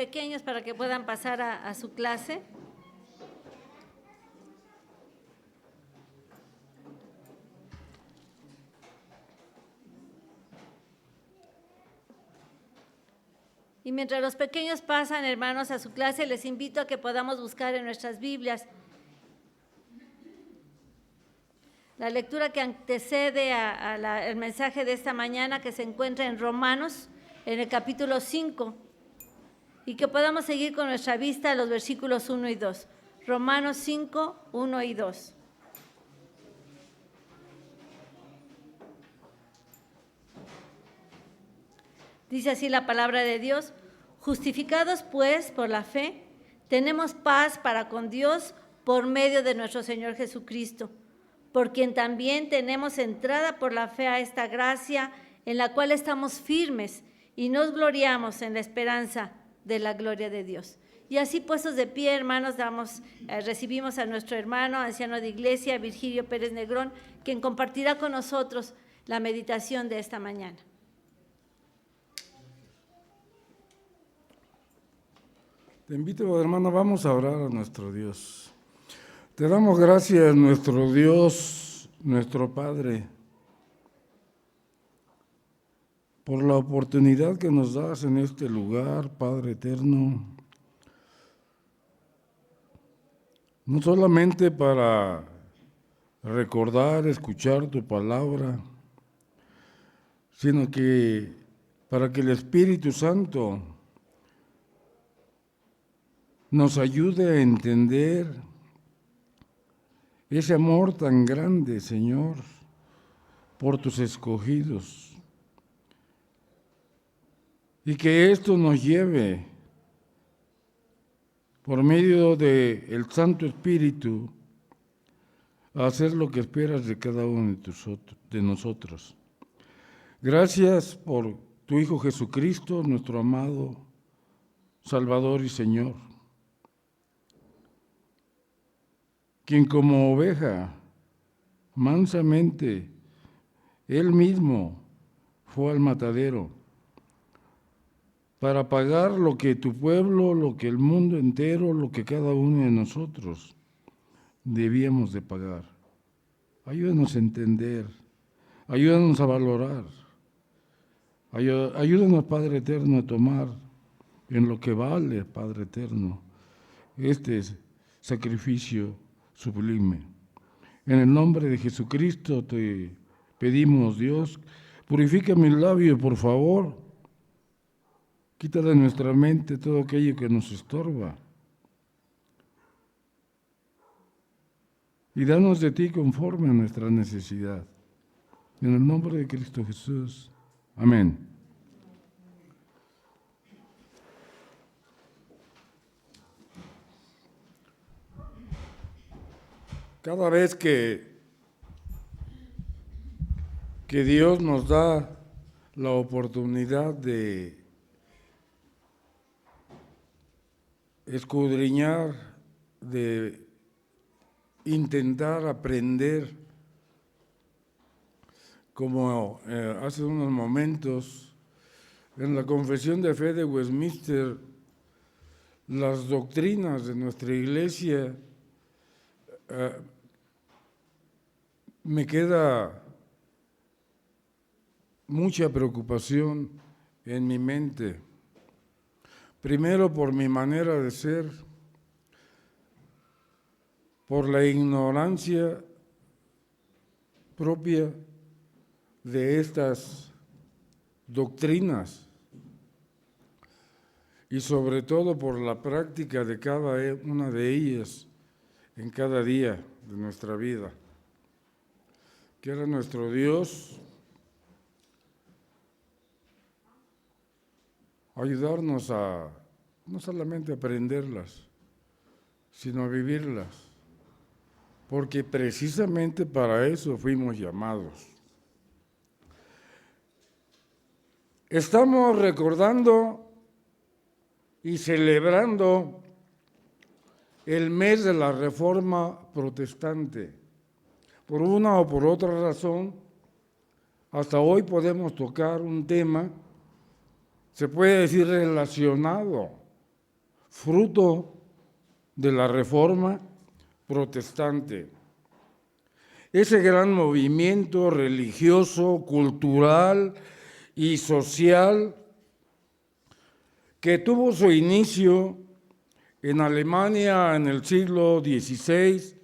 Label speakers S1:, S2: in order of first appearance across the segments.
S1: Pequeños para que puedan pasar a su clase. Y mientras los pequeños pasan, hermanos, a su clase, les invito a que podamos buscar en nuestras Biblias la lectura que antecede al mensaje de esta mañana, que se encuentra en Romanos, en el capítulo 5. Y que podamos seguir con nuestra vista los versículos 1 y 2. Romanos 5, 1 y 2. Dice así la palabra de Dios: justificados pues por la fe, tenemos paz para con Dios por medio de nuestro Señor Jesucristo, por quien también tenemos entrada por la fe a esta gracia en la cual estamos firmes y nos gloriamos en la esperanza de la gloria de Dios. Y así puestos de pie, hermanos, recibimos a nuestro hermano, anciano de iglesia, Virgilio Pérez Negrón, quien compartirá con nosotros la meditación de esta mañana.
S2: Te invito, hermano, vamos a orar a nuestro Dios. Te damos gracias, nuestro Dios, nuestro Padre, por la oportunidad que nos das en este lugar, Padre eterno, no solamente para recordar, escuchar tu palabra, sino que para que el Espíritu Santo nos ayude a entender ese amor tan grande, Señor, por tus escogidos. Y que esto nos lleve, por medio del Santo Espíritu, a hacer lo que esperas de cada uno de nosotros. Gracias por tu Hijo Jesucristo, nuestro amado Salvador y Señor, quien como oveja, mansamente, Él mismo fue al matadero para pagar lo que tu pueblo, lo que el mundo entero, lo que cada uno de nosotros debíamos de pagar. Ayúdanos a entender, ayúdanos a valorar, ayúdanos, Padre eterno, a tomar en lo que vale, Padre eterno, este sacrificio sublime. En el nombre de Jesucristo te pedimos, Dios, purifica mis labios, por favor. Quita de nuestra mente todo aquello que nos estorba. Y danos de ti conforme a nuestra necesidad. En el nombre de Cristo Jesús. Amén. Cada vez que Dios nos da la oportunidad de escudriñar, de intentar aprender, como hace unos momentos en la Confesión de Fe de Westminster, las doctrinas de nuestra iglesia, me queda mucha preocupación en mi mente. Primero, por mi manera de ser, por la ignorancia propia de estas doctrinas y sobre todo por la práctica de cada una de ellas en cada día de nuestra vida. Quiera nuestro Dios ayudarnos a no solamente aprenderlas, sino a vivirlas, porque precisamente para eso fuimos llamados. Estamos recordando y celebrando el mes de la Reforma Protestante. Por una o por otra razón, hasta hoy podemos tocar un tema, se puede decir, relacionado fruto de la Reforma protestante. Ese gran movimiento religioso, cultural y social que tuvo su inicio en Alemania en el siglo XVI,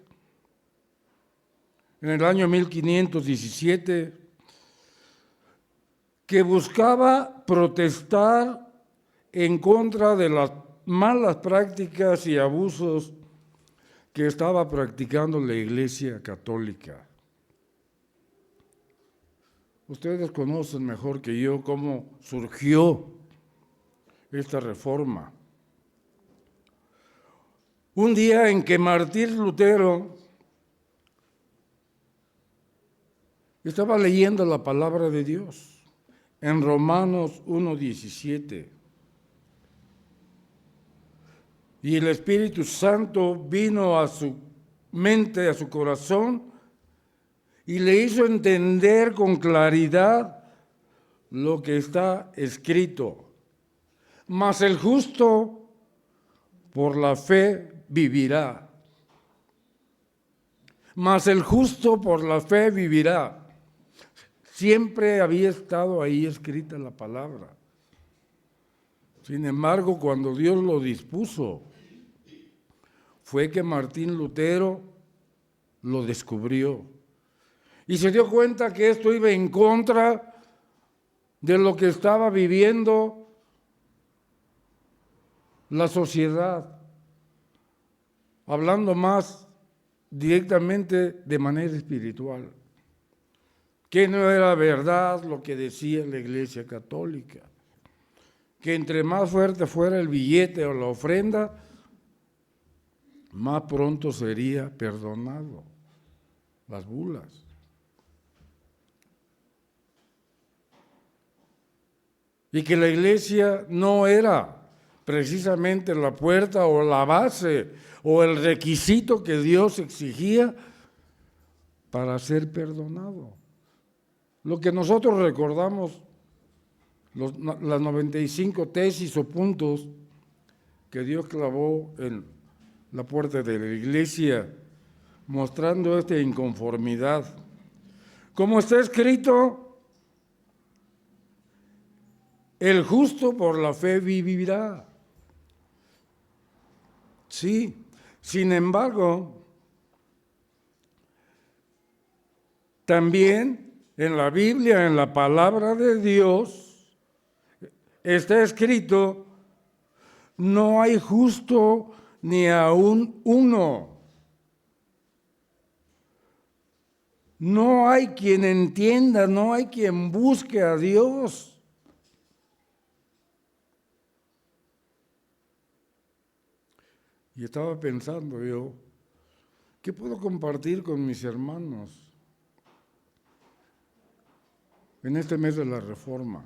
S2: en el año 1517, que buscaba protestar en contra de las malas prácticas y abusos que estaba practicando la Iglesia Católica. Ustedes conocen mejor que yo cómo surgió esta reforma. Un día en que Martín Lutero estaba leyendo la palabra de Dios en Romanos 1:17. Y el Espíritu Santo vino a su mente, a su corazón, y le hizo entender con claridad lo que está escrito. Mas el justo por la fe vivirá. Mas el justo por la fe vivirá. Siempre había estado ahí escrita la palabra. Sin embargo, cuando Dios lo dispuso, fue que Martín Lutero lo descubrió y se dio cuenta que esto iba en contra de lo que estaba viviendo la sociedad, hablando más directamente de manera espiritual, que no era verdad lo que decía la Iglesia Católica, que entre más fuerte fuera el billete o la ofrenda, más pronto sería perdonado las bulas. Y que la iglesia no era precisamente la puerta o la base o el requisito que Dios exigía para ser perdonado. Lo que nosotros recordamos, las 95 tesis o puntos que Dios clavó en la puerta de la iglesia, mostrando esta inconformidad. Como está escrito, el justo por la fe vivirá. Sí, sin embargo, también en la Biblia, en la palabra de Dios, está escrito, no hay justo ni aún uno. No hay quien entienda, no hay quien busque a Dios. Y estaba pensando yo, ¿qué puedo compartir con mis hermanos en este mes de la Reforma?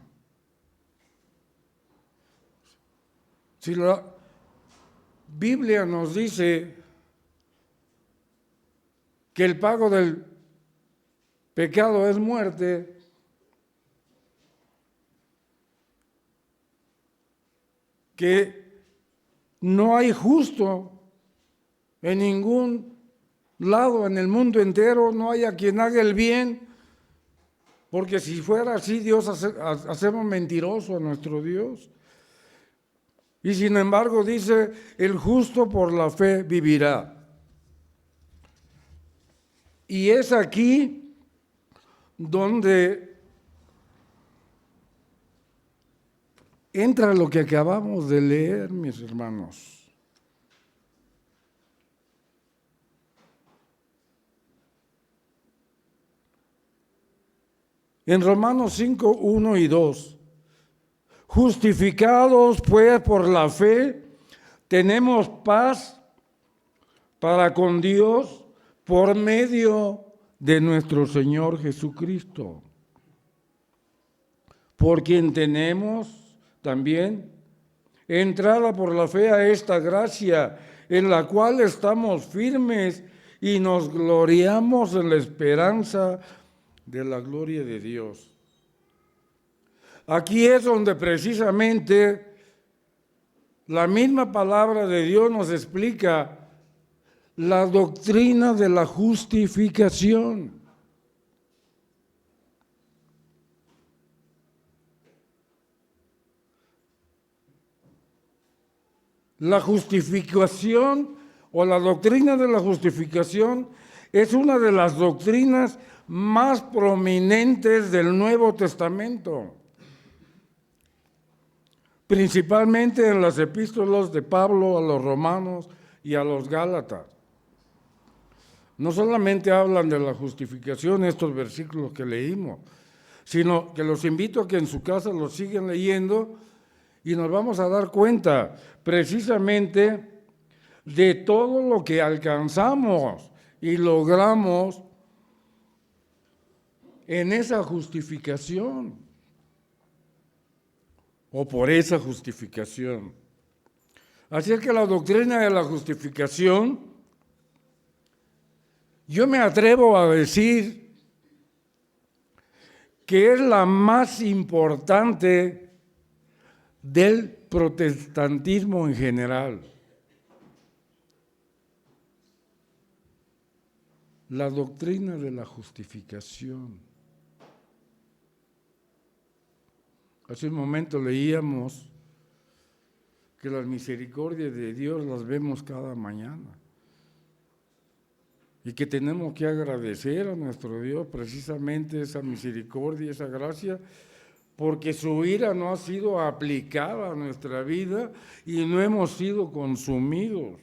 S2: Si la Biblia nos dice que el pago del pecado es muerte, que no hay justo en ningún lado, en el mundo entero, no hay a quien haga el bien, porque si fuera así, hacemos mentiroso a nuestro Dios. Y sin embargo dice, el justo por la fe vivirá. Y es aquí donde entra lo que acabamos de leer, mis hermanos. En Romanos 5, 1 y 2, justificados pues por la fe, tenemos paz para con Dios por medio de nuestro Señor Jesucristo, por quien tenemos también entrada por la fe a esta gracia, en la cual estamos firmes y nos gloriamos en la esperanza de la gloria de Dios. Aquí es donde precisamente La misma palabra de Dios nos explica la doctrina de la justificación. La justificación o la doctrina de la justificación es una de las doctrinas más prominentes del Nuevo Testamento, principalmente en las epístolas de Pablo a los romanos y a los gálatas. No solamente hablan de la justificación estos versículos que leímos, sino que los invito a que en su casa los sigan leyendo y nos vamos a dar cuenta precisamente de todo lo que alcanzamos y logramos en esa justificación o por esa justificación. Así es que la doctrina de la justificación, yo me atrevo a decir que es la más importante del protestantismo en general. La doctrina de la justificación. Hace un momento leíamos que las misericordias de Dios las vemos cada mañana y que tenemos que agradecer a nuestro Dios precisamente esa misericordia, esa gracia, porque su ira no ha sido aplicada a nuestra vida y no hemos sido consumidos.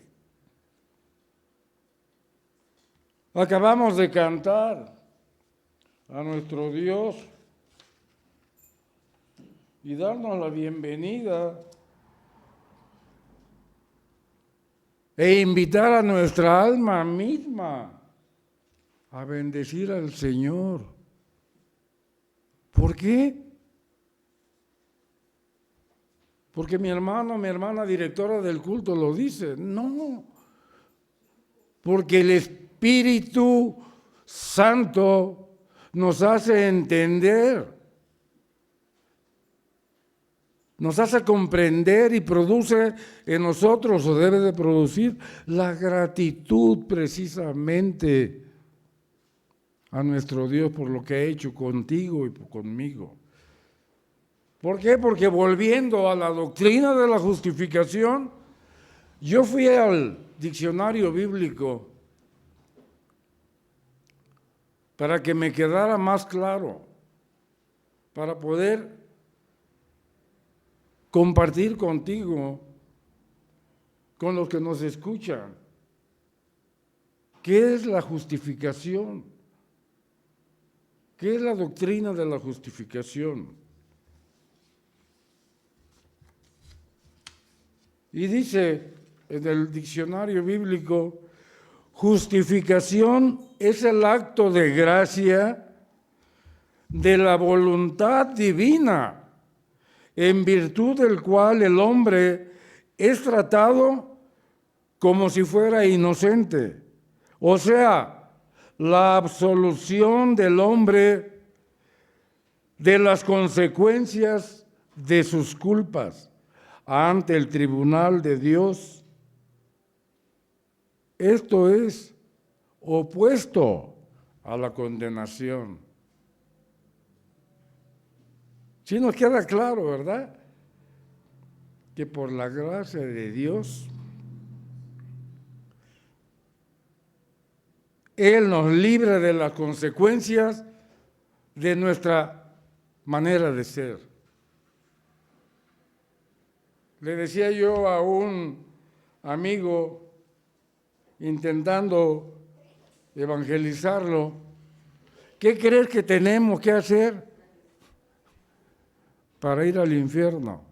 S2: Acabamos de cantar a nuestro Dios y darnos la bienvenida e invitar a nuestra alma misma a bendecir al Señor. ¿Por qué? Porque mi hermana directora del culto lo dice. No, porque el Espíritu Santo nos hace entender, nos hace comprender y produce en nosotros, o debe de producir, la gratitud precisamente a nuestro Dios por lo que ha hecho contigo y conmigo. ¿Por qué? Porque volviendo a la doctrina de la justificación, yo fui al diccionario bíblico para que me quedara más claro, para poder compartir contigo, con los que nos escuchan, ¿qué es la justificación? ¿Qué es la doctrina de la justificación? Y dice en el diccionario bíblico, justificación es el acto de gracia de la voluntad divina, en virtud del cual el hombre es tratado como si fuera inocente. O sea, la absolución del hombre de las consecuencias de sus culpas ante el tribunal de Dios. Esto es opuesto a la condenación. Sí nos queda claro, ¿verdad? Que por la gracia de Dios, Él nos libra de las consecuencias de nuestra manera de ser. Le decía yo a un amigo, intentando evangelizarlo, ¿qué crees que tenemos que hacer para ir al infierno?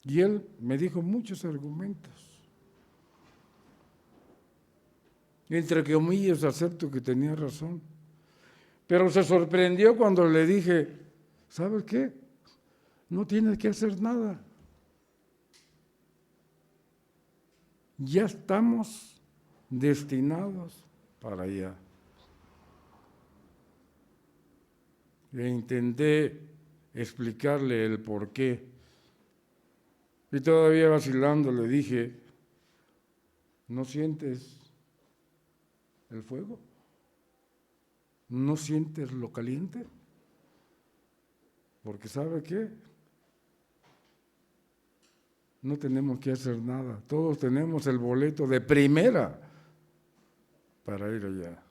S2: Y él me dijo muchos argumentos. Entre comillas, acepto que tenía razón. Pero se sorprendió cuando le dije, ¿sabes qué? No tienes que hacer nada. Ya estamos destinados para allá. Le intenté explicarle el por qué. Y todavía vacilando le dije, ¿no sientes el fuego? ¿No sientes lo caliente? Porque ¿sabe qué? No tenemos que hacer nada. Todos tenemos el boleto de primera para ir allá.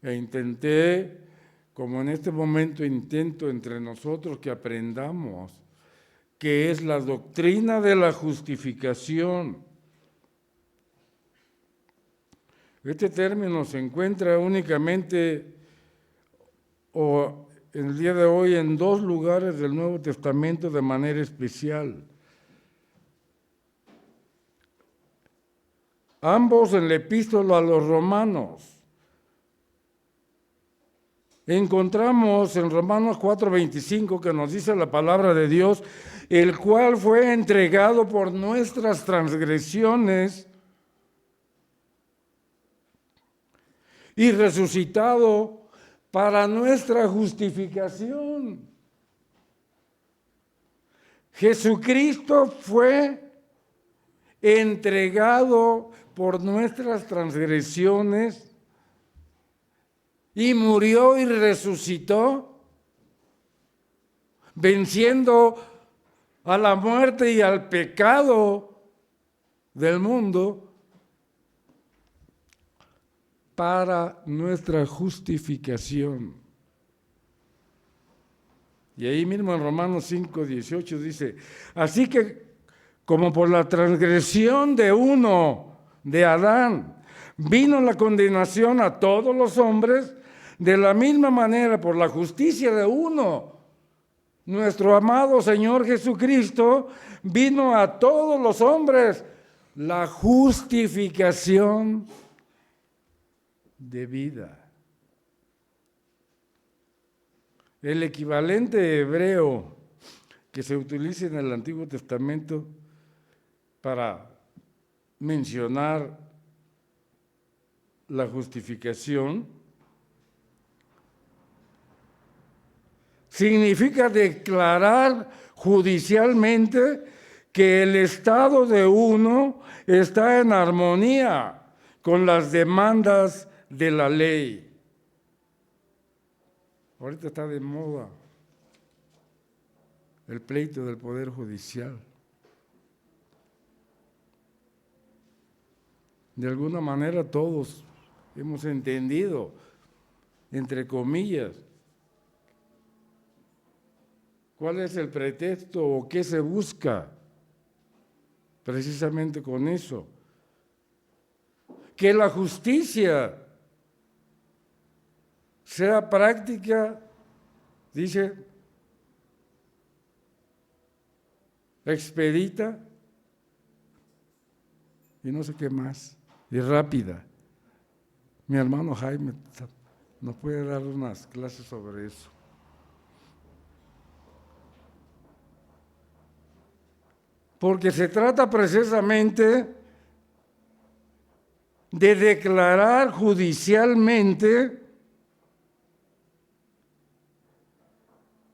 S2: E intenté, como en este momento intento entre nosotros que aprendamos qué es la doctrina de la justificación. Este término se encuentra únicamente o en el día de hoy en 2 lugares del Nuevo Testamento de manera especial. Ambos en la epístola a los Romanos. Encontramos en Romanos 4:25 que nos dice la palabra de Dios, el cual fue entregado por nuestras transgresiones y resucitado para nuestra justificación. Jesucristo fue entregado por nuestras transgresiones y murió y resucitó, venciendo a la muerte y al pecado del mundo para nuestra justificación. Y ahí mismo en Romanos 5:18 dice, así que como por la transgresión de uno, de Adán, vino la condenación a todos los hombres, de la misma manera por la justicia de uno, nuestro amado Señor Jesucristo, vino a todos los hombres la justificación de vida. El equivalente hebreo que se utiliza en el Antiguo Testamento para mencionar la justificación significa declarar judicialmente que el estado de uno está en armonía con las demandas de la ley. Ahorita está de moda el pleito del Poder Judicial. De alguna manera todos hemos entendido, entre comillas, cuál es el pretexto o qué se busca precisamente con eso. Que la justicia sea práctica, dice, expedita y no sé qué más, y rápida. Mi hermano Jaime nos puede dar unas clases sobre eso. Porque se trata precisamente de declarar judicialmente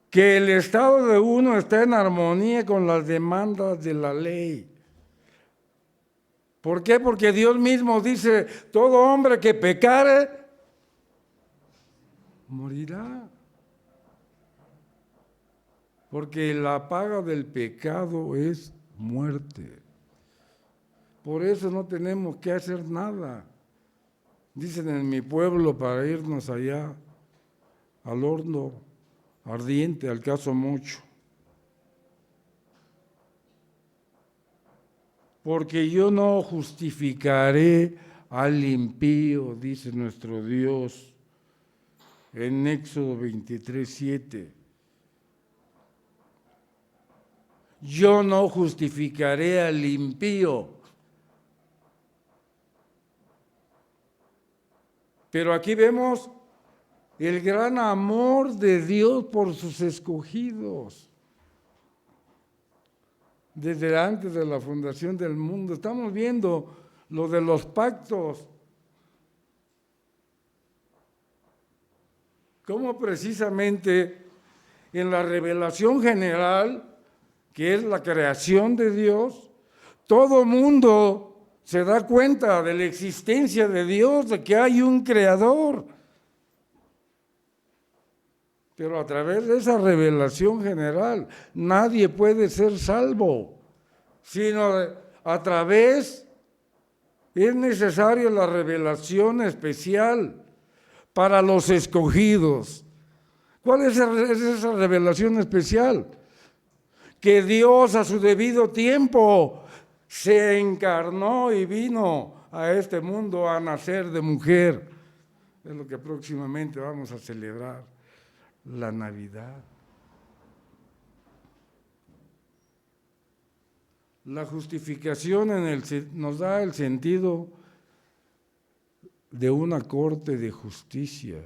S2: que el estado de uno está en armonía con las demandas de la ley. ¿Por qué? Porque Dios mismo dice, todo hombre que pecare, morirá. Porque la paga del pecado es muerte. Por eso no tenemos que hacer nada. Dicen en mi pueblo para irnos allá al horno ardiente, al caso mucho. Porque yo no justificaré al impío, dice nuestro Dios en Éxodo 23:7. Yo no justificaré al impío. Pero aquí vemos el gran amor de Dios por sus escogidos. Desde antes de la fundación del mundo, estamos viendo lo de los pactos. cómo precisamente en la revelación general, que es la creación de Dios, todo mundo se da cuenta de la existencia de Dios, de que hay un creador. Pero a través de esa revelación general, nadie puede ser salvo, sino a través, es necesaria la revelación especial para los escogidos. ¿Cuál es esa revelación especial? Que Dios a su debido tiempo se encarnó y vino a este mundo a nacer de mujer. Es lo que próximamente vamos a celebrar, la Navidad. La justificación nos da el sentido de una corte de justicia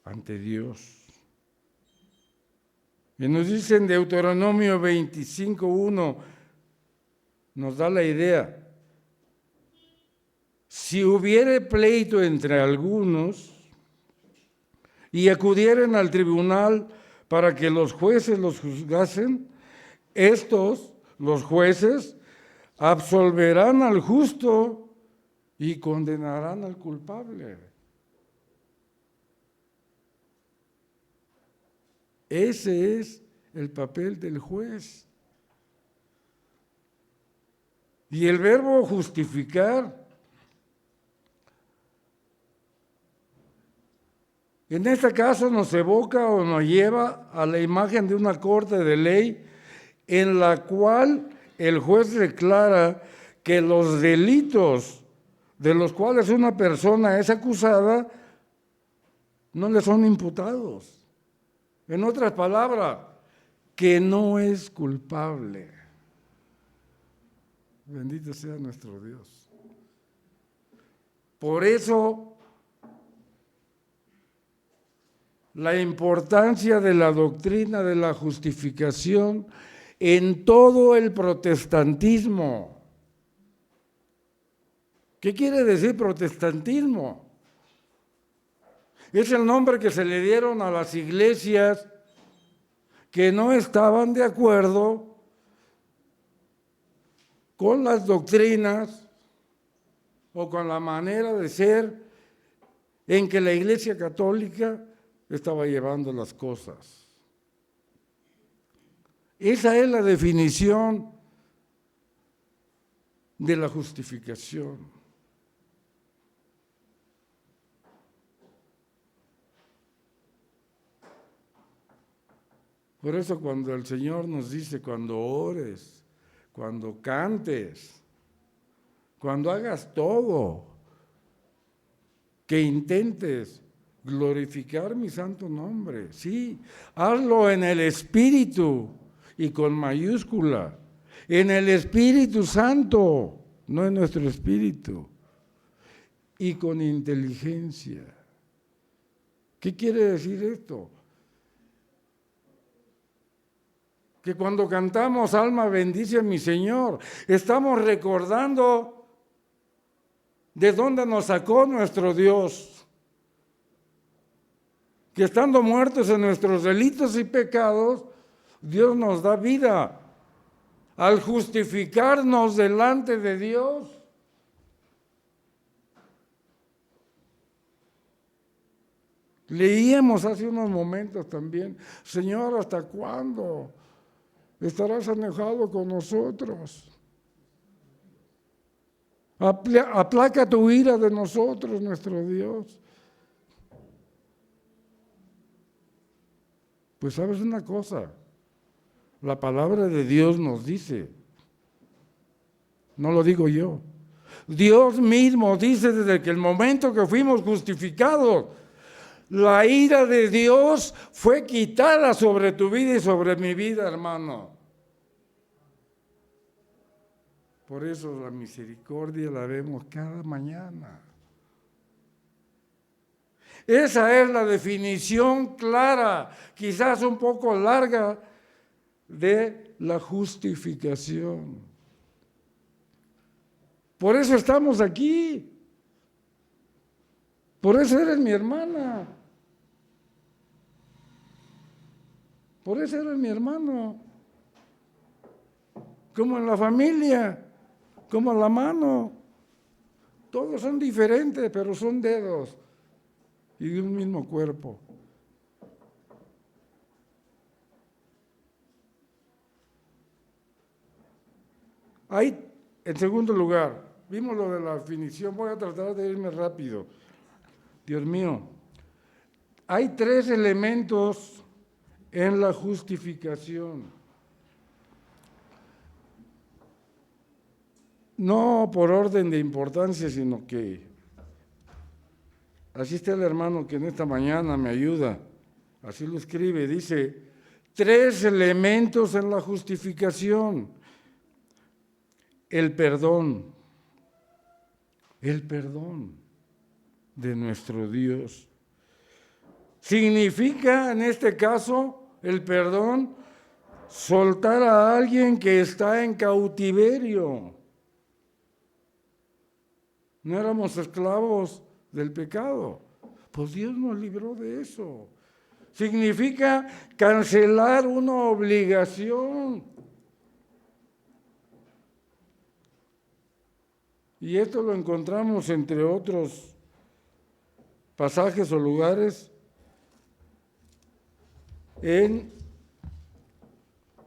S2: ante Dios. Y nos dice en Deuteronomio 25:1, nos da la idea: si hubiere pleito entre algunos y acudieren al tribunal para que los jueces los juzgasen, estos, los jueces, absolverán al justo y condenarán al culpable. Ese es el papel del juez. Y el verbo justificar, en este caso nos evoca o nos lleva a la imagen de una corte de ley en la cual el juez declara que los delitos de los cuales una persona es acusada no le son imputados. En otras palabras, que no es culpable. Bendito sea nuestro Dios. Por eso, la importancia de la doctrina de la justificación en todo el protestantismo. ¿Qué quiere decir protestantismo? Es el nombre que se le dieron a las iglesias que no estaban de acuerdo con las doctrinas o con la manera de ser en que la Iglesia Católica estaba llevando las cosas. Esa es la definición de la justificación. Por eso cuando el Señor nos dice, cuando ores, cuando cantes, cuando hagas todo, que intentes glorificar mi santo nombre, sí, hazlo en el Espíritu y con mayúscula, en el Espíritu Santo, no en nuestro espíritu, y con inteligencia. ¿Qué quiere decir esto? Que cuando cantamos alma bendice a mi Señor, estamos recordando de dónde nos sacó nuestro Dios. Que estando muertos en nuestros delitos y pecados, Dios nos da vida. Al justificarnos delante de Dios, leíamos hace unos momentos también, Señor, ¿hasta cuándo estarás enojado con nosotros? Aplaca tu ira de nosotros, nuestro Dios. Pues sabes una cosa, la palabra de Dios nos dice, no lo digo yo, Dios mismo dice desde que el momento que fuimos justificados, la ira de Dios fue quitada sobre tu vida y sobre mi vida, hermano. Por eso la misericordia la vemos cada mañana. Esa es la definición clara, quizás un poco larga, de la justificación. Por eso estamos aquí. Por eso eres mi hermana. Por eso era mi hermano. Como en la familia, como la mano. Todos son diferentes, pero son dedos y de un mismo cuerpo. Hay, en segundo lugar, vimos lo de la definición, voy a tratar de irme rápido. Dios mío, hay 3 elementos en la justificación. No por orden de importancia, sino que así está el hermano que en esta mañana me ayuda, así lo escribe, dice, 3 elementos en la justificación. El perdón de nuestro Dios. Significa, en este caso, el perdón, soltar a alguien que está en cautiverio. No éramos esclavos del pecado, pues Dios nos libró de eso. Significa cancelar una obligación. Y esto lo encontramos entre otros pasajes o lugares en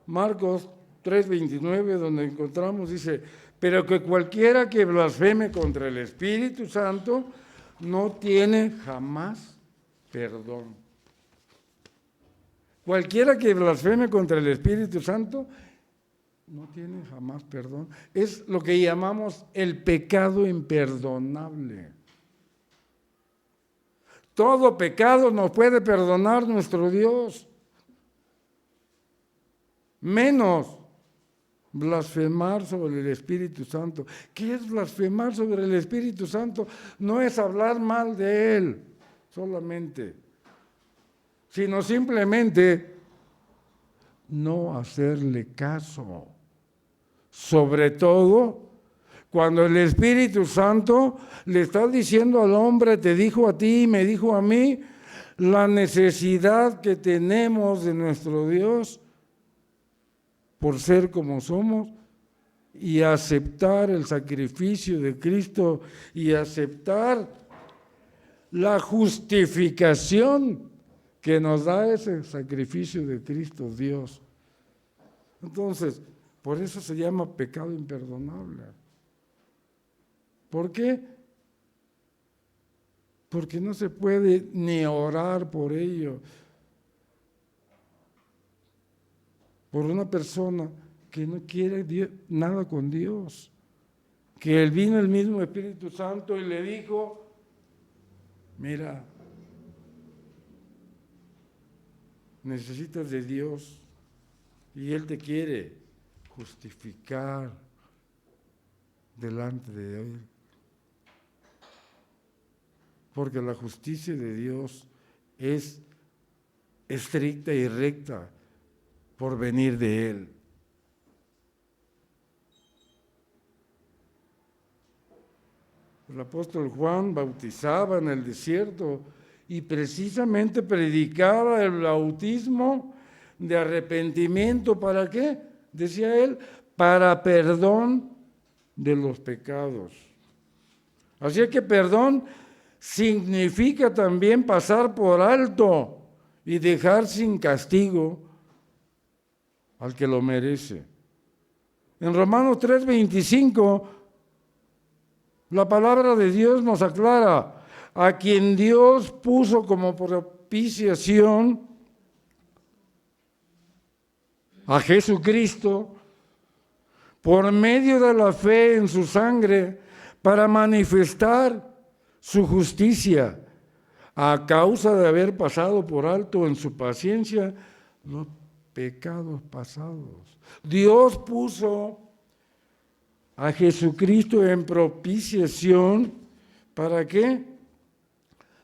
S2: Marcos 3:29, donde encontramos, dice, pero que cualquiera que blasfeme contra el Espíritu Santo no tiene jamás perdón. Cualquiera que blasfeme contra el Espíritu Santo no tiene jamás perdón. Es lo que llamamos el pecado imperdonable. Todo pecado nos puede perdonar nuestro Dios, menos blasfemar sobre el Espíritu Santo. ¿Qué es blasfemar sobre el Espíritu Santo? No es hablar mal de Él solamente, sino simplemente no hacerle caso. Sobre todo cuando el Espíritu Santo le está diciendo al hombre, te dijo a ti, me dijo a mí, la necesidad que tenemos de nuestro Dios por ser como somos y aceptar el sacrificio de Cristo y aceptar la justificación que nos da ese sacrificio de Cristo Dios. Entonces, por eso se llama pecado imperdonable. ¿Por qué? Porque no se puede ni orar por ello. Por una persona que no quiere nada con Dios. Que vino el mismo Espíritu Santo y le dijo, mira, necesitas de Dios y Él te quiere justificar delante de Él. Porque la justicia de Dios es estricta y recta por venir de Él. El apóstol Juan bautizaba en el desierto y precisamente predicaba el bautismo de arrepentimiento. ¿Para qué? Decía él, para perdón de los pecados. Así que perdón significa también pasar por alto y dejar sin castigo al que lo merece. En Romanos 3:25, la palabra de Dios nos aclara, a quien Dios puso como propiciación, a Jesucristo, por medio de la fe en su sangre, para manifestar su justicia, a causa de haber pasado por alto en su paciencia los pecados pasados. Dios puso a Jesucristo en propiciación, ¿para qué?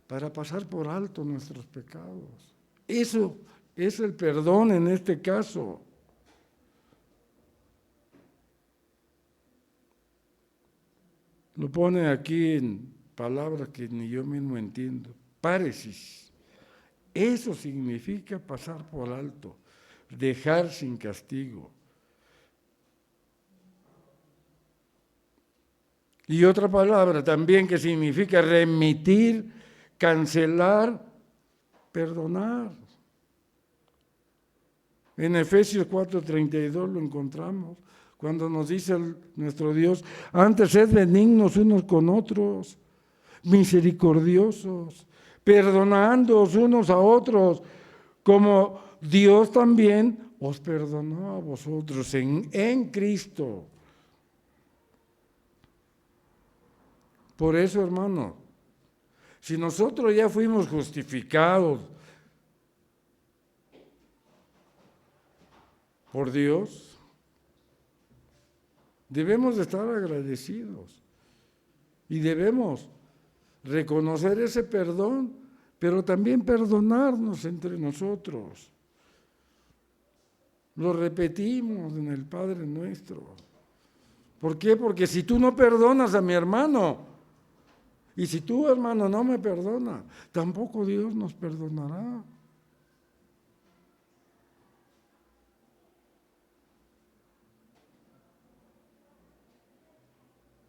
S2: Para pasar por alto nuestros pecados. Eso es el perdón en este caso. Lo pone aquí en palabras que ni yo mismo entiendo. Páresis. Eso significa pasar por alto. dejar sin castigo. Y otra palabra también que significa remitir, cancelar, perdonar. En Efesios 4:32 lo encontramos, cuando nos dice nuestro Dios, antes sed benignos unos con otros, misericordiosos, perdonándoos unos a otros, como Dios también os perdonó a vosotros en Cristo. Por eso, hermano, si nosotros ya fuimos justificados por Dios, debemos de estar agradecidos y debemos reconocer ese perdón, pero también perdonarnos entre nosotros. Lo repetimos en el Padre Nuestro. ¿Por qué? Porque si tú no perdonas a mi hermano, y si tú, hermano, no me perdona, tampoco Dios nos perdonará.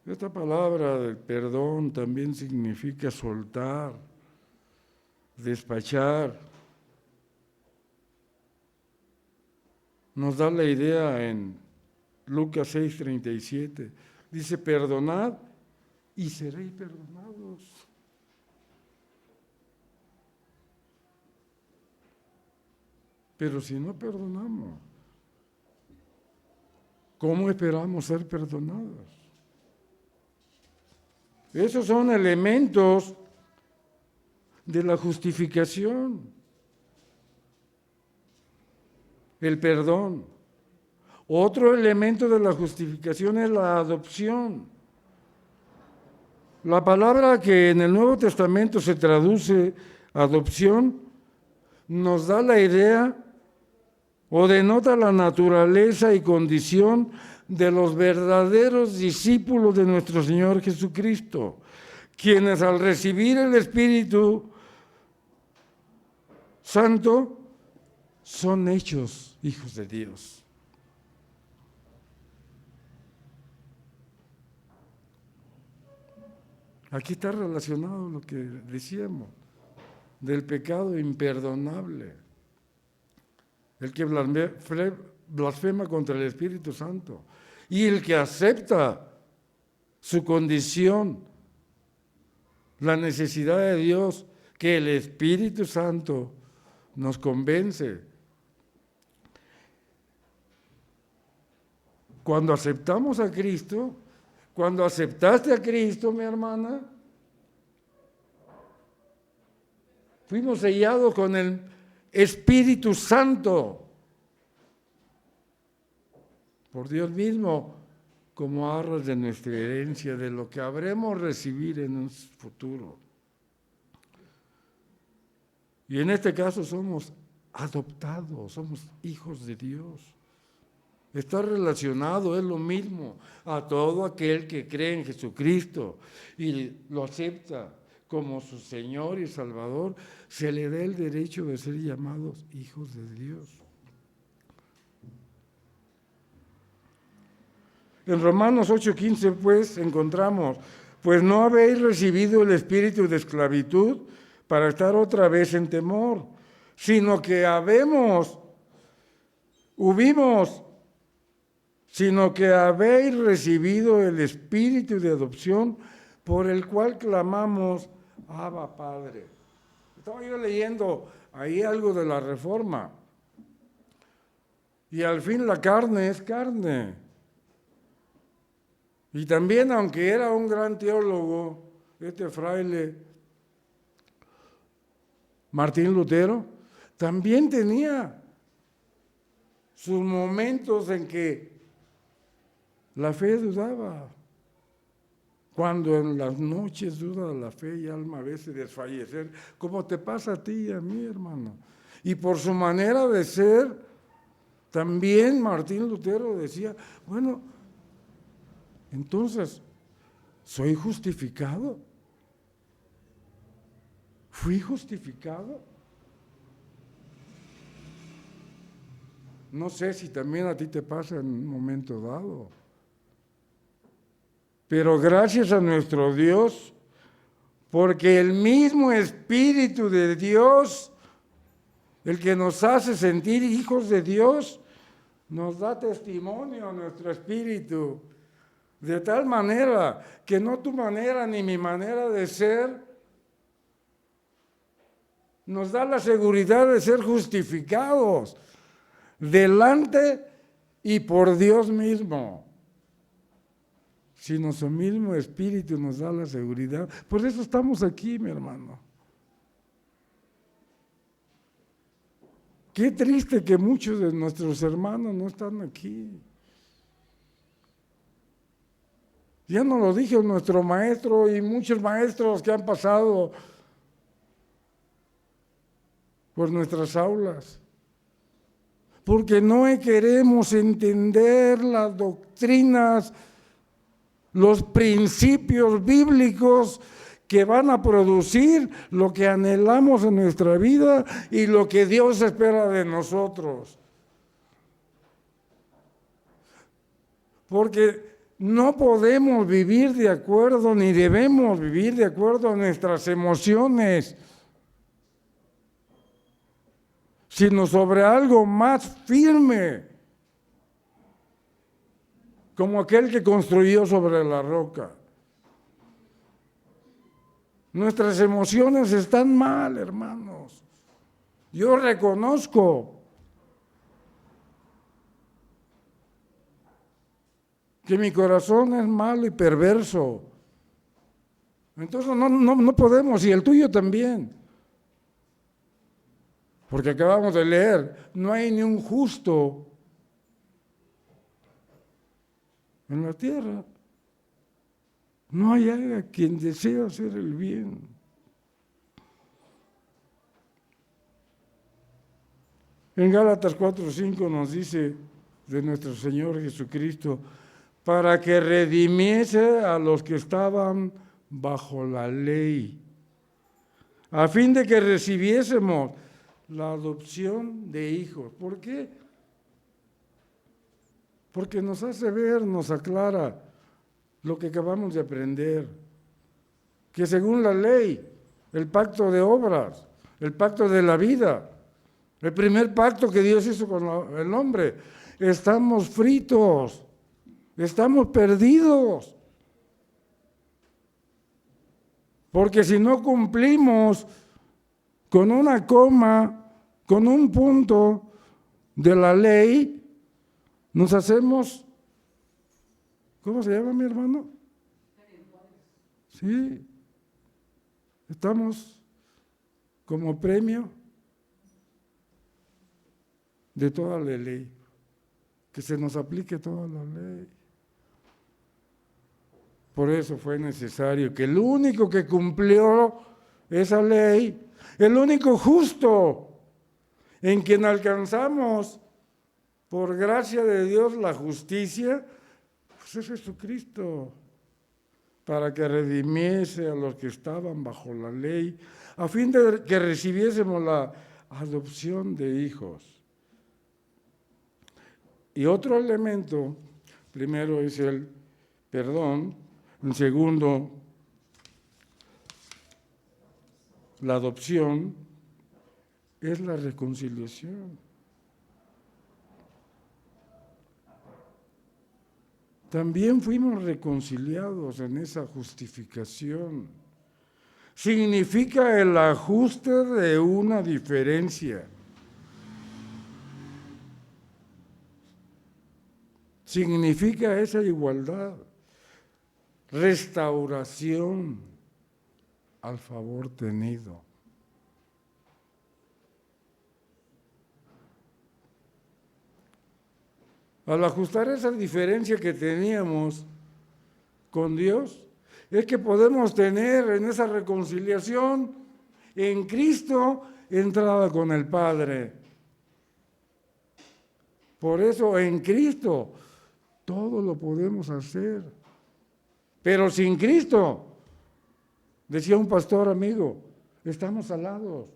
S2: Esta palabra del perdón también significa soltar, despachar. Nos da la idea en Lucas 6:37. Dice, perdonad y seréis perdonados. Pero si no perdonamos, ¿cómo esperamos ser perdonados? Esos son elementos de la justificación. El perdón. Otro elemento de la justificación es la adopción. La palabra que en el Nuevo Testamento se traduce adopción nos da la idea o denota la naturaleza y condición de los verdaderos discípulos de nuestro Señor Jesucristo, quienes al recibir el Espíritu Santo son hechos hijos de Dios. Aquí está relacionado lo que decíamos del pecado imperdonable, el que blasfema contra el Espíritu Santo y el que acepta su condición, la necesidad de Dios, que el Espíritu Santo nos convence. Cuando aceptamos a Cristo, cuando aceptaste a Cristo, mi hermana, fuimos sellados con el Espíritu Santo por Dios mismo, como arras de nuestra herencia, de lo que habremos recibido en un futuro. Y en este caso somos adoptados, somos hijos de Dios. Está relacionado, es lo mismo, a todo aquel que cree en Jesucristo y lo acepta como su Señor y Salvador, se le da el derecho de ser llamados hijos de Dios. En Romanos 8:15, pues, encontramos, pues no habéis recibido el espíritu de esclavitud para estar otra vez en temor, sino que habéis recibido el espíritu de adopción por el cual clamamos, Abba, Padre. Estaba yo leyendo ahí algo de la Reforma. Y al fin la carne es carne. Y también, aunque era un gran teólogo, este fraile Martín Lutero, también tenía sus momentos en que la fe dudaba. Cuando en las noches duda la fe y alma a veces desfallecer, como te pasa a ti y a mí, hermano. Y por su manera de ser, también Martín Lutero decía, bueno, entonces, ¿soy justificado? ¿Fui justificado?
S3: No sé si también a ti te pasa en un momento dado. Pero gracias a nuestro Dios, porque el mismo Espíritu de Dios, el que nos hace sentir hijos de Dios, nos da testimonio a nuestro espíritu, de tal manera que no tu manera ni mi manera de ser, nos da la seguridad de ser justificados delante y por Dios mismo. Si nuestro mismo espíritu nos da la seguridad, por eso estamos aquí, mi hermano. Qué triste que muchos de nuestros hermanos no están aquí. Ya nos lo dijo nuestro maestro y muchos maestros que han pasado por nuestras aulas. Porque no queremos entender las doctrinas, los principios bíblicos que van a producir lo que anhelamos en nuestra vida y lo que Dios espera de nosotros. Porque no podemos vivir de acuerdo, ni debemos vivir de acuerdo a nuestras emociones, sino sobre algo más firme, como aquel que construyó sobre la roca. Nuestras emociones están mal, hermanos. Yo reconozco que mi corazón es malo y perverso. Entonces no podemos, y el tuyo también. Porque acabamos de leer, no hay ni un justo en la tierra. No hay alguien quien desea hacer el bien. En Gálatas 4:5 nos dice de nuestro Señor Jesucristo, para que redimiese a los que estaban bajo la ley, a fin de que recibiésemos la adopción de hijos. ¿Por qué? Porque nos hace ver, nos aclara lo que acabamos de aprender, que según la ley, el pacto de obras, el pacto de la vida, el primer pacto que Dios hizo con el hombre, estamos fritos, estamos perdidos. Porque si no cumplimos con una coma, con un punto de la ley, nos hacemos, ¿cómo se llama mi hermano? Sí, estamos como premio de toda la ley, que se nos aplique toda la ley. Por eso fue necesario que el único que cumplió esa ley, el único justo en quien alcanzamos por gracia de Dios la justicia, pues es Jesucristo, para que redimiese a los que estaban bajo la ley, a fin de que recibiésemos la adopción de hijos. Y otro elemento, primero es el perdón, en segundo, la adopción, es la reconciliación. También fuimos reconciliados en esa justificación. Significa el ajuste de una diferencia. Significa esa igualdad, restauración al favor tenido. Al ajustar esa diferencia que teníamos con Dios, es que podemos tener en esa reconciliación en Cristo entrada con el Padre. Por eso en Cristo todo lo podemos hacer. Pero sin Cristo, decía un pastor amigo, estamos salados.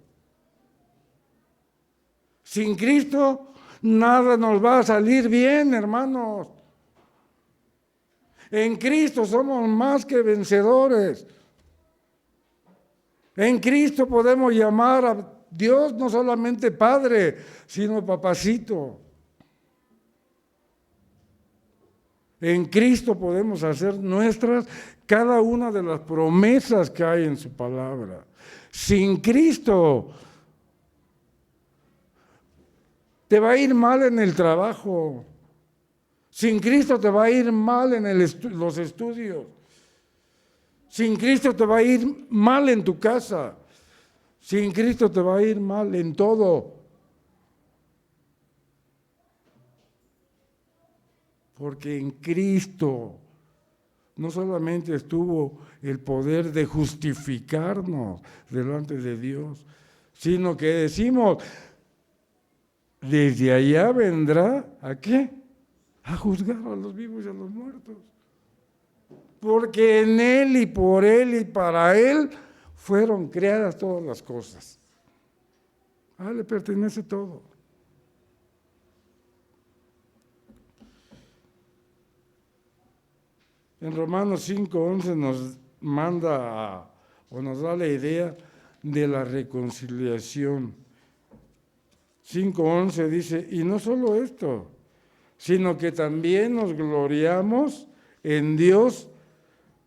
S3: Sin Cristo nada nos va a salir bien, hermanos. En Cristo somos más que vencedores. En Cristo podemos llamar a Dios no solamente Padre, sino Papacito. En Cristo podemos hacer nuestras cada una de las promesas que hay en su palabra. Sin Cristo te va a ir mal en el trabajo. Sin Cristo te va a ir mal en los estudios. Sin Cristo te va a ir mal en tu casa. Sin Cristo te va a ir mal en todo. Porque en Cristo no solamente estuvo el poder de justificarnos delante de Dios, sino que decimos, desde allá vendrá, ¿a qué? A juzgar a los vivos y a los muertos. Porque en Él y por Él y para Él fueron creadas todas las cosas. A Él le pertenece todo. En Romanos 5:11 nos manda o nos da la idea de la reconciliación. 5:11 dice, y no solo esto, sino que también nos gloriamos en Dios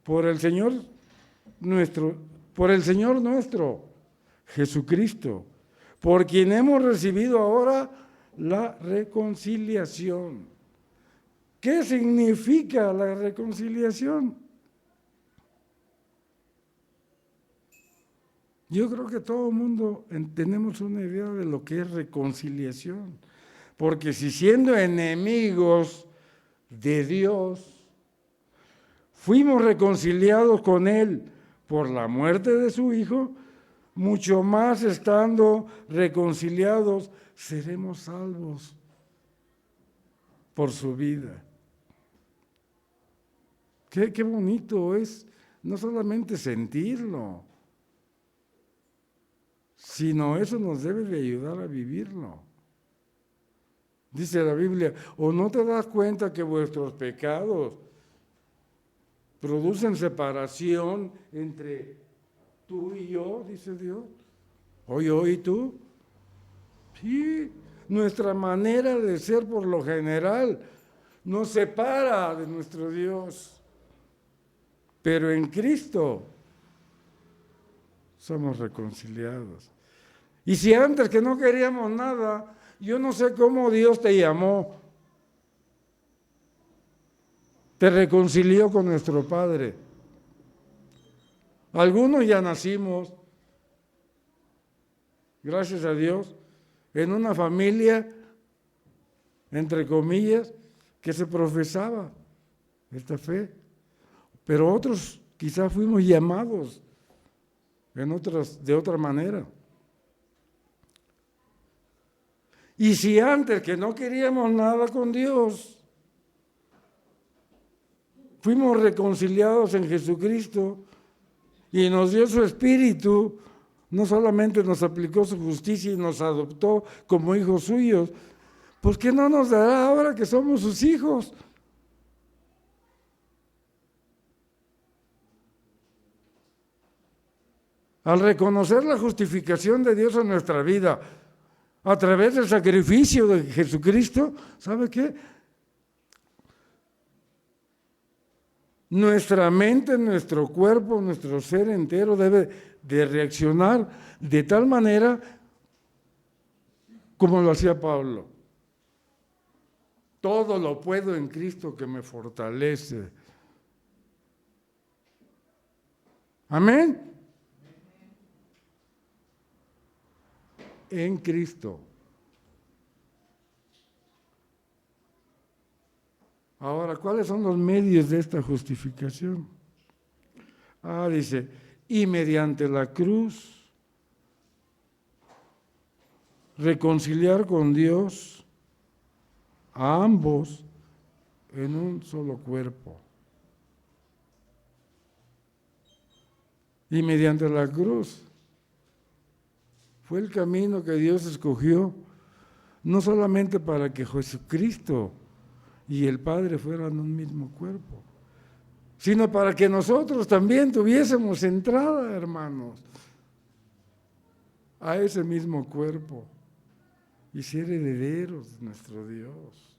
S3: por el Señor nuestro, Jesucristo, por quien hemos recibido ahora la reconciliación. ¿Qué significa la reconciliación? Yo creo que todo el mundo tenemos una idea de lo que es reconciliación, porque si siendo enemigos de Dios, fuimos reconciliados con Él por la muerte de su Hijo, mucho más estando reconciliados, seremos salvos por su vida. Qué bonito es no solamente sentirlo, sino eso nos debe de ayudar a vivirlo. Dice la Biblia, ¿o no te das cuenta que vuestros pecados producen separación entre tú y yo, dice Dios? ¿O yo y tú? Sí, nuestra manera de ser por lo general nos separa de nuestro Dios. Pero en Cristo somos reconciliados. Y si antes que no queríamos nada, yo no sé cómo Dios te llamó, te reconcilió con nuestro Padre. Algunos ya nacimos, gracias a Dios, en una familia, entre comillas, que se profesaba esta fe. Pero otros quizás fuimos llamados de otra manera. Y si antes que no queríamos nada con Dios, fuimos reconciliados en Jesucristo y nos dio su Espíritu, no solamente nos aplicó su justicia y nos adoptó como hijos suyos, ¿por qué no nos dará ahora que somos sus hijos? Al reconocer la justificación de Dios en nuestra vida a través del sacrificio de Jesucristo, ¿sabe qué? Nuestra mente, nuestro cuerpo, nuestro ser entero debe de reaccionar de tal manera como lo hacía Pablo. Todo lo puedo en Cristo que me fortalece. Amén. En Cristo. Ahora, ¿cuáles son los medios de esta justificación? Dice, y mediante la cruz, reconciliar con Dios a ambos en un solo cuerpo. Y mediante la cruz fue el camino que Dios escogió no solamente para que Jesucristo y el Padre fueran un mismo cuerpo, sino para que nosotros también tuviésemos entrada, hermanos, a ese mismo cuerpo y ser herederos de nuestro Dios,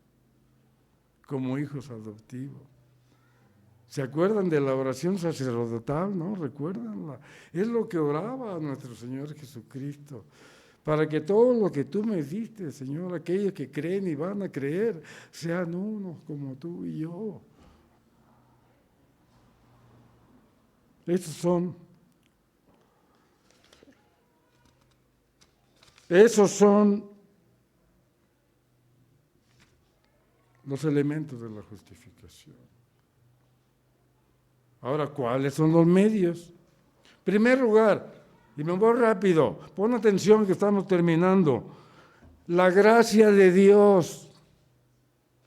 S3: como hijos adoptivos. ¿Se acuerdan de la oración sacerdotal? ¿No? ¿Recuérdanla? Es lo que oraba nuestro Señor Jesucristo. Para que todo lo que tú me diste, Señor, aquellos que creen y van a creer, sean unos como tú y yo. Esos son los elementos de la justificación. Ahora, ¿cuáles son los medios? En primer lugar, y me voy rápido, pon atención que estamos terminando. La gracia de Dios,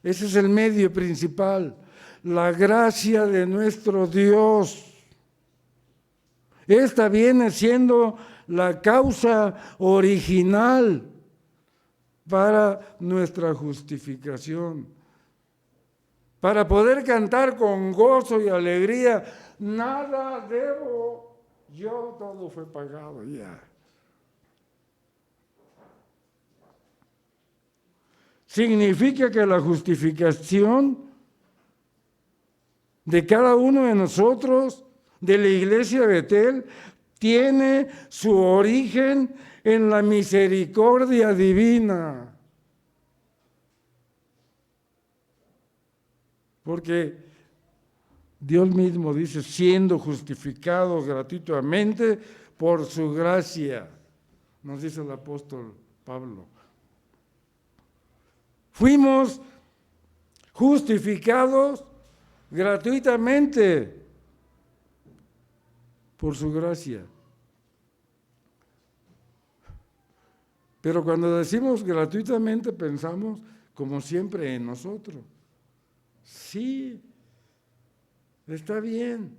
S3: ese es el medio principal. La gracia de nuestro Dios. Esta viene siendo la causa original para nuestra justificación. Para poder cantar con gozo y alegría, nada debo. Yo, todo fue pagado ya. Significa que la justificación de cada uno de nosotros, de la iglesia de Betel, tiene su origen en la misericordia divina. Porque Dios mismo dice, siendo justificados gratuitamente por su gracia, nos dice el apóstol Pablo. Fuimos justificados gratuitamente por su gracia. Pero cuando decimos gratuitamente pensamos como siempre en nosotros. Sí, está bien.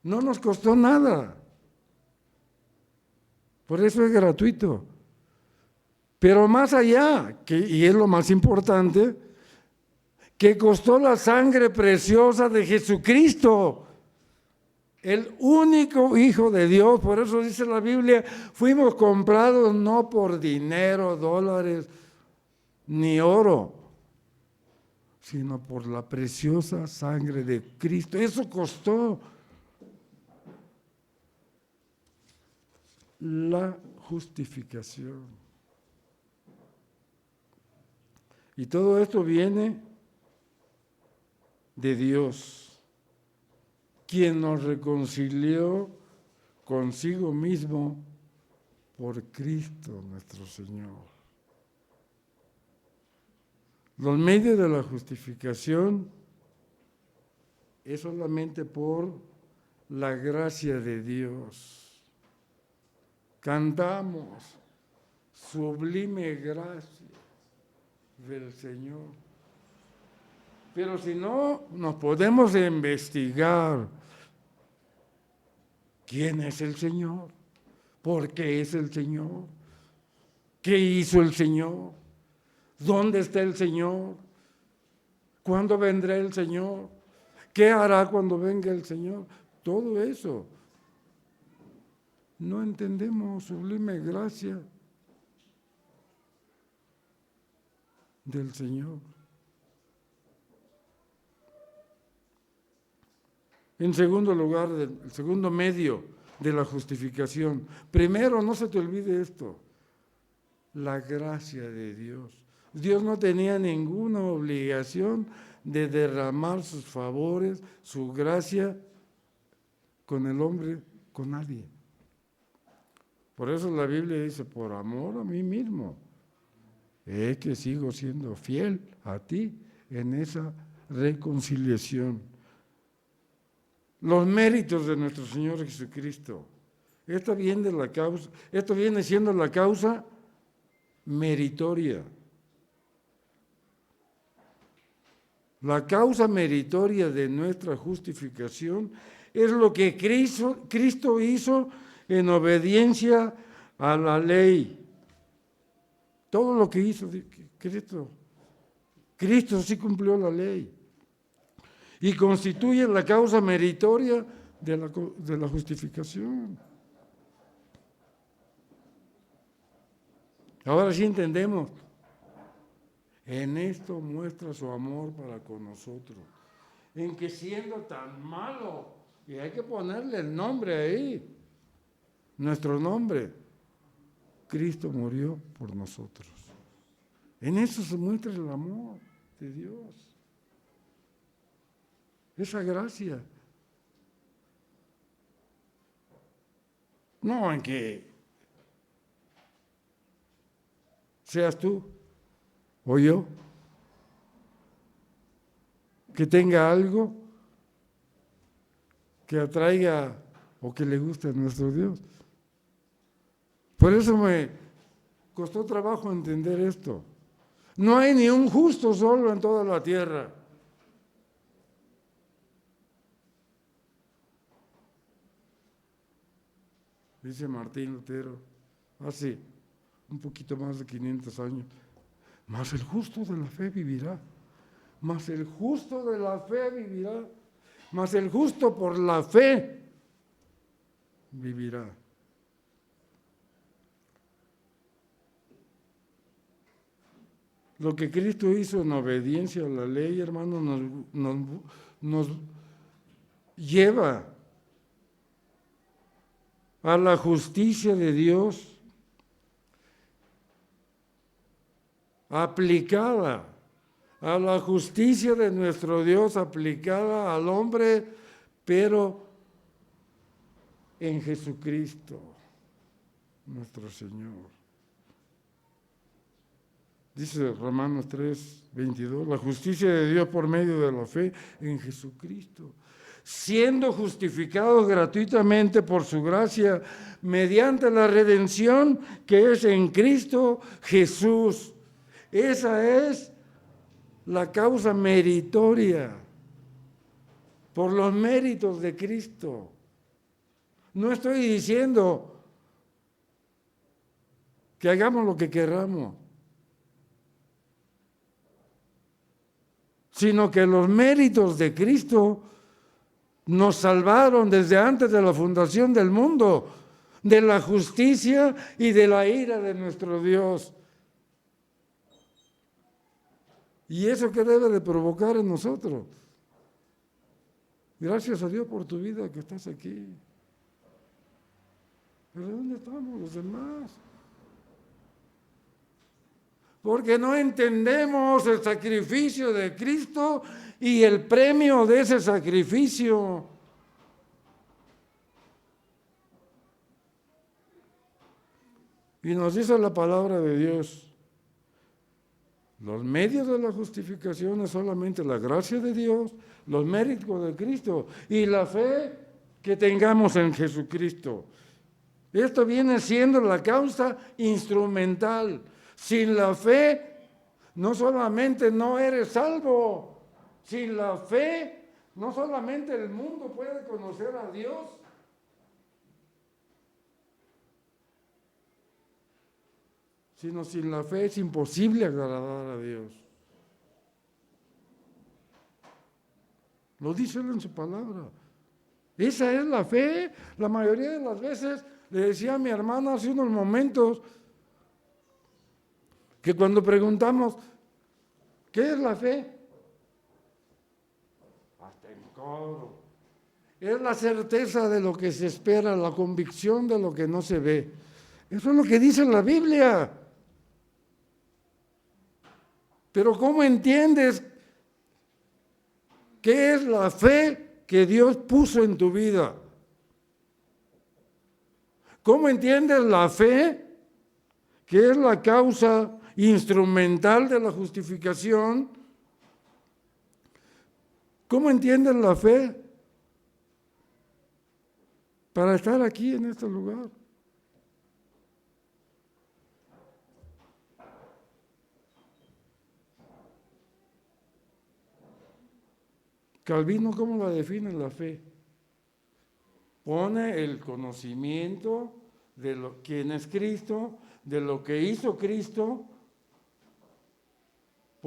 S3: No nos costó nada. Por eso es gratuito. Pero más allá, y es lo más importante, que costó la sangre preciosa de Jesucristo, el único Hijo de Dios. Por eso dice la Biblia, fuimos comprados no por dinero, dólares, ni oro, sino por la preciosa sangre de Cristo. Eso costó la justificación. Y todo esto viene de Dios, quien nos reconcilió consigo mismo por Cristo nuestro Señor. Los medios de la justificación es solamente por la gracia de Dios. Cantamos, sublime gracia del Señor. Pero si no, nos podemos investigar quién es el Señor, por qué es el Señor, qué hizo el Señor, dónde está el Señor, cuándo vendrá el Señor, qué hará cuando venga el Señor. Todo eso. No entendemos sublime gracia del Señor. En segundo lugar, el segundo medio de la justificación. Primero, no se te olvide esto, la gracia de Dios. Dios no tenía ninguna obligación de derramar sus favores, su gracia con el hombre, con nadie. Por eso la Biblia dice, por amor a mí mismo, es que sigo siendo fiel a ti en esa reconciliación. Los méritos de nuestro Señor Jesucristo. Esto viene siendo la causa meritoria. La causa meritoria de nuestra justificación es lo que Cristo hizo en obediencia a la ley. Todo lo que hizo Cristo. Cristo sí cumplió la ley y constituye la causa meritoria de la justificación. Ahora sí entendemos. En esto muestra su amor para con nosotros. En que siendo tan malo, y hay que ponerle el nombre ahí, nuestro nombre, Cristo murió por nosotros. En eso se muestra el amor de Dios. Esa gracia. No en que seas tú o yo que tenga algo que atraiga o que le guste a nuestro Dios. Por eso me costó trabajo entender esto. No hay ni un justo solo en toda la tierra. Dice Martín Lutero, hace un poquito más de 500 años, mas el justo de la fe vivirá, mas el justo de la fe vivirá, mas el justo por la fe vivirá. Lo que Cristo hizo en obediencia a la ley, hermano, nos lleva a la justicia de Dios aplicada, a la justicia de nuestro Dios aplicada al hombre, pero en Jesucristo, nuestro Señor. Dice Romanos 3, 22, la justicia de Dios por medio de la fe en Jesucristo, siendo justificados gratuitamente por su gracia, mediante la redención que es en Cristo Jesús. Esa es la causa meritoria, por los méritos de Cristo. No estoy diciendo que hagamos lo que queramos, sino que los méritos de Cristo nos salvaron desde antes de la fundación del mundo, de la justicia y de la ira de nuestro Dios. ¿Y eso qué debe de provocar en nosotros? Gracias a Dios por tu vida que estás aquí. ¿Pero dónde estamos los demás? Porque no entendemos el sacrificio de Cristo y el premio de ese sacrificio. Y nos dice la palabra de Dios, los medios de la justificación es solamente la gracia de Dios, los méritos de Cristo y la fe que tengamos en Jesucristo. Esto viene siendo la causa instrumental. Sin la fe, no solamente no eres salvo, sin la fe, no solamente el mundo puede conocer a Dios, sino sin la fe es imposible agradar a Dios. Lo dice él en su palabra. Esa es la fe. La mayoría de las veces, le decía a mi hermana hace unos momentos, que cuando preguntamos, ¿qué es la fe? Hasta en coro. Es la certeza de lo que se espera, la convicción de lo que no se ve. Eso es lo que dice la Biblia. Pero ¿cómo entiendes qué es la fe que Dios puso en tu vida? ¿Cómo entiendes la fe que es la causa instrumental de la justificación? ¿Cómo entiendes la fe para estar aquí en este lugar? Calvino, ¿cómo la define la fe? Pone el conocimiento de quién es Cristo, de lo que hizo Cristo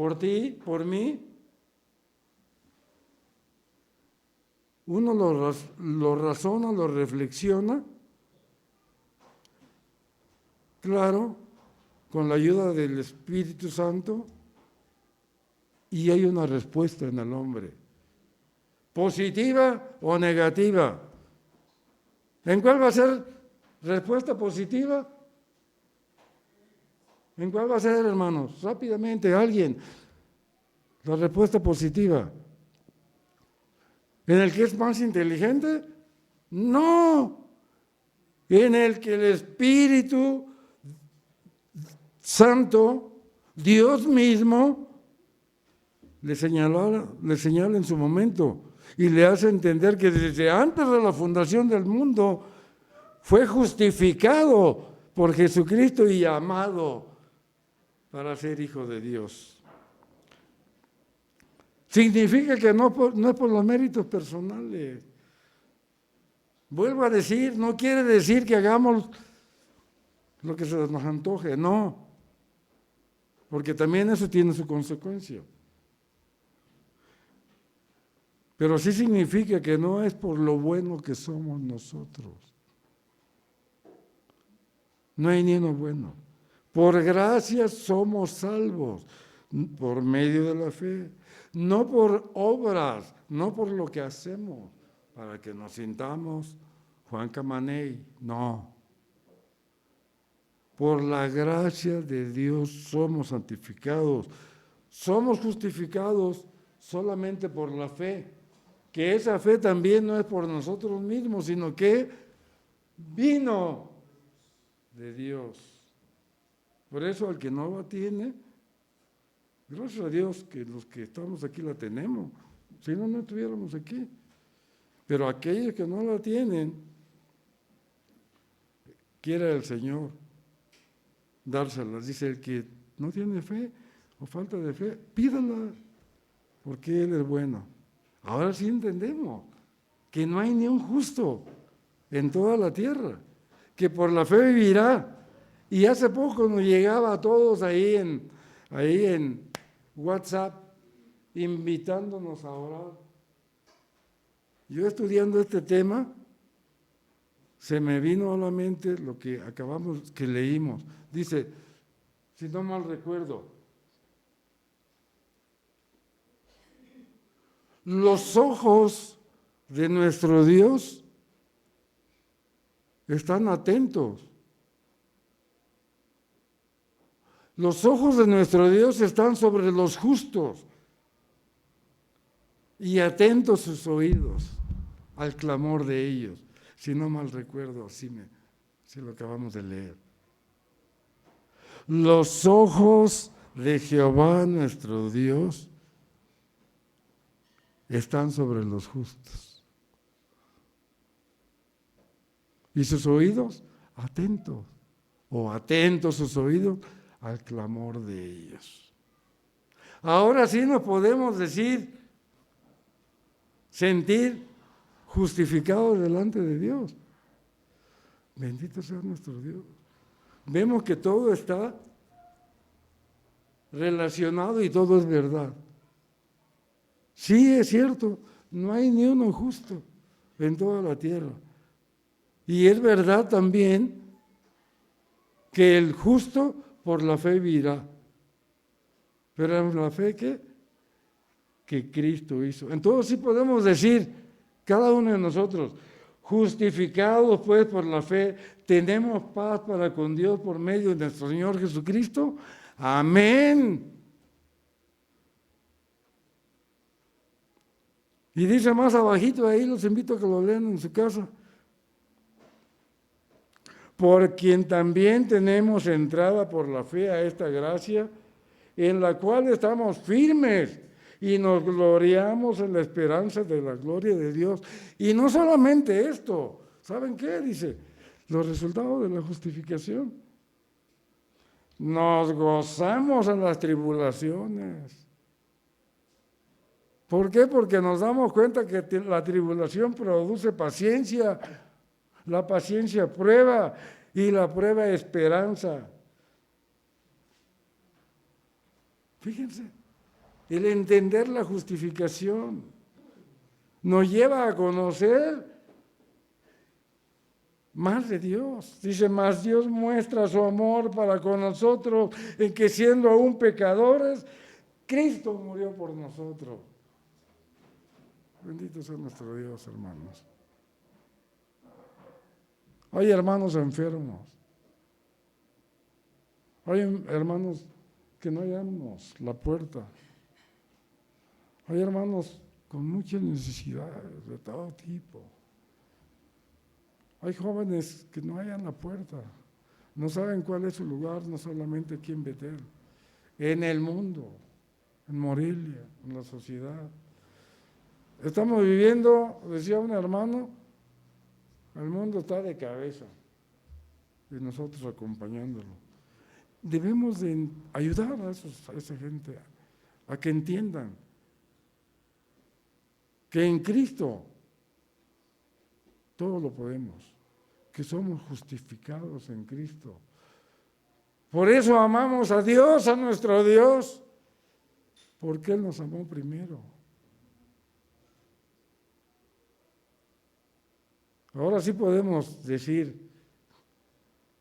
S3: por ti, por mí. Uno lo razona, lo reflexiona, claro, con la ayuda del Espíritu Santo, y hay una respuesta en el hombre, positiva o negativa. ¿En cuál va a ser respuesta positiva? ¿En cuál va a ser, hermanos? Rápidamente, alguien. La respuesta positiva. ¿En el que es más inteligente? No. En el que el Espíritu Santo, Dios mismo, le señala en su momento y le hace entender que desde antes de la fundación del mundo fue justificado por Jesucristo y amado para ser hijo de Dios. Significa que no es por los méritos personales. Vuelvo a decir, no quiere decir que hagamos lo que se nos antoje, no, porque también eso tiene su consecuencia. Pero sí significa que no es por lo bueno que somos nosotros. No hay ni uno bueno. Por gracia somos salvos, por medio de la fe, no por obras, no por lo que hacemos, para que nos sintamos Juan Camaney, no. Por la gracia de Dios somos santificados, somos justificados solamente por la fe, que esa fe también no es por nosotros mismos, sino que vino de Dios. Por eso al que no la tiene, gracias a Dios que los que estamos aquí la tenemos, si no, no estuviéramos aquí. Pero aquellos que no la tienen, quiera el Señor dárselas. Dice, el que no tiene fe o falta de fe, pídala, porque Él es bueno. Ahora sí entendemos que no hay ni un justo en toda la tierra, que por la fe vivirá. Y hace poco nos llegaba a todos ahí en WhatsApp, invitándonos a orar. Yo estudiando este tema, se me vino a la mente lo que que leímos. Dice, si no mal recuerdo, los ojos de nuestro Dios están atentos. Los ojos de nuestro Dios están sobre los justos y atentos sus oídos al clamor de ellos. Si no mal recuerdo, así lo acabamos de leer. Los ojos de Jehová nuestro Dios están sobre los justos. Y sus oídos atentos, o atentos sus oídos al clamor de ellos. Ahora sí nos podemos sentir justificados delante de Dios. Bendito sea nuestro Dios. Vemos que todo está relacionado y todo es verdad. Sí, es cierto, no hay ni uno justo en toda la tierra. Y es verdad también que el justo por la fe vivirá. Pero la fe que Cristo hizo. Entonces sí podemos decir, cada uno de nosotros, justificados pues por la fe, tenemos paz para con Dios por medio de nuestro Señor Jesucristo. Amén. Y dice más abajito ahí, los invito a que lo lean en su casa. Por quien también tenemos entrada por la fe a esta gracia, en la cual estamos firmes y nos gloriamos en la esperanza de la gloria de Dios. Y no solamente esto, ¿saben qué? Dice, los resultados de la justificación. Nos gozamos en las tribulaciones. ¿Por qué? Porque nos damos cuenta que la tribulación produce paciencia, la paciencia prueba y la prueba esperanza. Fíjense, El entender la justificación nos lleva a conocer más de Dios. Dice, más Dios muestra su amor para con nosotros, en que siendo aún pecadores, Cristo murió por nosotros. Bendito sea nuestro Dios, hermanos. Hay hermanos enfermos. Hay hermanos que no hallamos la puerta. Hay hermanos con muchas necesidades de todo tipo. Hay jóvenes que no hallan la puerta, no saben cuál es su lugar, no solamente aquí en Betel, en el mundo, en Morelia, en la sociedad. Estamos viviendo, decía un hermano, el mundo está de cabeza y nosotros acompañándolo. Debemos de ayudar a esa gente a que entiendan que en Cristo todo lo podemos, que somos justificados en Cristo. Por eso amamos a Dios, a nuestro Dios, porque Él nos amó primero. Ahora sí podemos decir,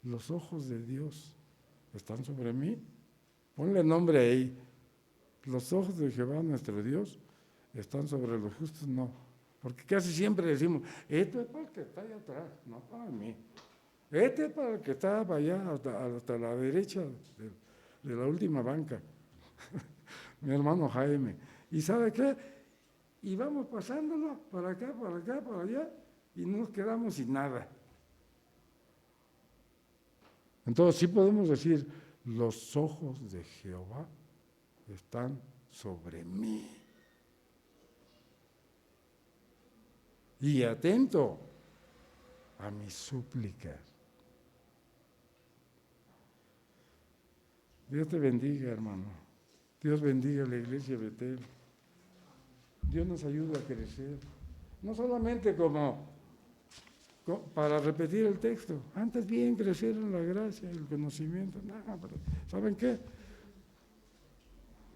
S3: los ojos de Dios están sobre mí. Ponle nombre ahí. Los ojos de Jehová, nuestro Dios, están sobre los justos, no. Porque casi siempre decimos, esto es para el que está allá atrás, no para mí. Este es para el que está allá, hasta la derecha de la última banca. Mi hermano Jaime. ¿Y sabe qué? Y vamos pasándolo para acá, para allá, y nos quedamos sin nada. Entonces sí podemos decir, los ojos de Jehová están sobre mí. Y atento a mis súplicas. Dios te bendiga, hermano. Dios bendiga a la iglesia de Betel. Dios nos ayuda a crecer. No solamente como para repetir el texto, antes bien crecer en la gracia, el conocimiento. No, pero ¿saben qué?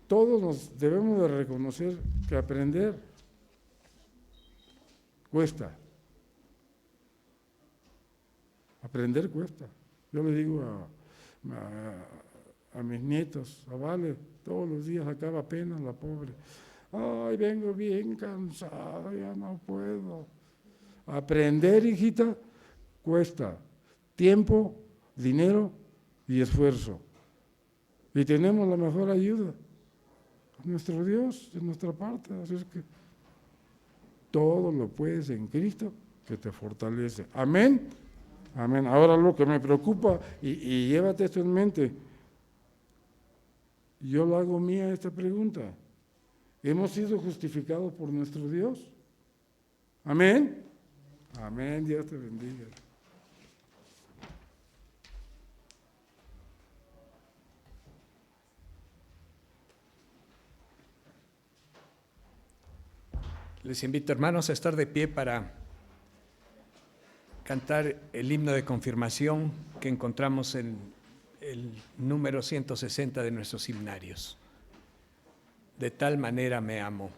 S3: Todos nos debemos de reconocer que aprender cuesta. Aprender cuesta. Yo le digo a mis nietos, a Vale, todos los días acaba apenas la pobre. Ay, vengo bien cansado, ya no puedo. Aprender, hijita, cuesta tiempo, dinero y esfuerzo. Y tenemos la mejor ayuda, nuestro Dios, de nuestra parte. Así es que todo lo puedes en Cristo que te fortalece. Amén. Amén. Ahora lo que me preocupa, y llévate esto en mente, yo le hago mía esta pregunta. ¿Hemos sido justificados por nuestro Dios? Amén. Amén. Dios te bendiga.
S4: Les invito, hermanos, a estar de pie para cantar el himno de confirmación que encontramos en el número 160 de nuestros himnarios. De tal manera me amo.